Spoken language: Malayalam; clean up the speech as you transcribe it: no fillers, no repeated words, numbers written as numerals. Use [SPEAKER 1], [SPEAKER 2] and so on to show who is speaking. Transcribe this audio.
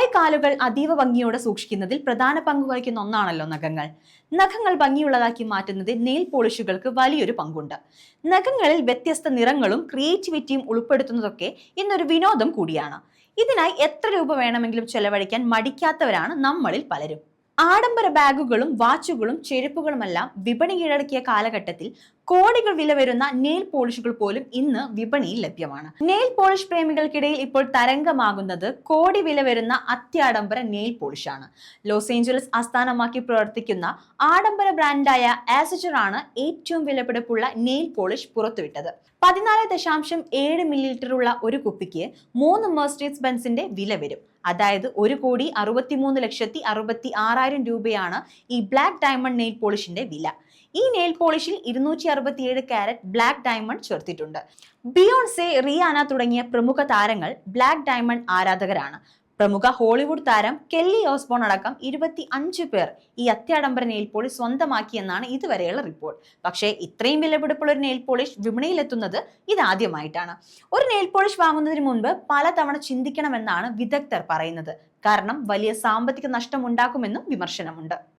[SPEAKER 1] കൈകാലുകൾ അതീവ ഭംഗിയോടെ സൂക്ഷിക്കുന്നതിൽ പ്രധാന പങ്ക് വഹിക്കുന്ന ഒന്നാണല്ലോ നഖങ്ങൾ. നഖങ്ങൾ ഭംഗിയുള്ളതാക്കി മാറ്റുന്നതിൽ നെയിൽ പോളിഷുകൾക്ക് വലിയൊരു പങ്കുണ്ട്. നഖങ്ങളിൽ വ്യത്യസ്ത നിറങ്ങളും ക്രിയേറ്റിവിറ്റിയും ഉൾപ്പെടുത്തുന്നതൊക്കെ ഇന്നൊരു വിനോദം കൂടിയാണ്. ഇതിനായി എത്ര രൂപ വേണമെങ്കിലും ചെലവഴിക്കാൻ മടിക്കാത്തവരാണ് നമ്മളിൽ പലരും. ആഡംബര ബാഗുകളും വാച്ചുകളും ചെരുപ്പുകളുമെല്ലാം വിപണി കീഴടക്കിയ കാലഘട്ടത്തിൽ കോടികൾ വില വരുന്ന നെയിൽ പോളിഷുകൾ പോലും ഇന്ന് വിപണിയിൽ ലഭ്യമാണ്. നെയിൽ പോളിഷ് പ്രേമികൾക്കിടയിൽ ഇപ്പോൾ തരംഗമാകുന്നത് കോടി വില വരുന്ന അത്യാഡംബര നെയിൽ പോളിഷാണ്. ലോസ് ഏഞ്ചലസ് ആസ്ഥാനമാക്കി പ്രവർത്തിക്കുന്ന ആഡംബര ബ്രാൻഡായ ആസച്ചർ ആണ് ഏറ്റവും വിലപിടിപ്പുള്ള നെയിൽ പോളിഷ് പുറത്തുവിട്ടത്. 14.7 മില്ലി ഉള്ള ഒരു കുപ്പിക്ക് 3 മെർസിഡീസ് ബെൻസിന്റെ വില വരും. അതായത് 1,63,66,000 രൂപയാണ് ഈ ബ്ലാക്ക് ഡയമണ്ട് നെയിൽ പോളിഷിന്റെ വില. ഈ നെയിൽ പോളിഷിൽ 267 കാരറ്റ് ബ്ലാക്ക് ഡയമണ്ട് ചേർത്തിട്ടുണ്ട്. ബിയോൺസെ, റിയാന തുടങ്ങിയ പ്രമുഖ താരങ്ങൾ ബ്ലാക്ക് ഡയമണ്ട് ആരാധകരാണ്. പ്രമുഖ ഹോളിവുഡ് താരം കെല്ലി ഓസ്ബോൺ അടക്കം 25 പേർ ഈ അത്യാഡംബര നെയിൽ പോളിഷ് സ്വന്തമാക്കിയെന്നാണ് ഇതുവരെയുള്ള റിപ്പോർട്ട്. പക്ഷേ ഇത്രയും വിലപിടിപ്പുള്ള ഒരു നെയിൽ പോളിഷ് വിപണിയിലെത്തുന്നത് ഇതാദ്യമായിട്ടാണ്. ഒരു നെയിൽ പോളിഷ് വാങ്ങുന്നതിന് മുൻപ് പലതവണ ചിന്തിക്കണമെന്നാണ് വിദഗ്ധർ പറയുന്നത്. കാരണം വലിയ സാമ്പത്തിക നഷ്ടം ഉണ്ടാക്കുമെന്നും വിമർശനമുണ്ട്.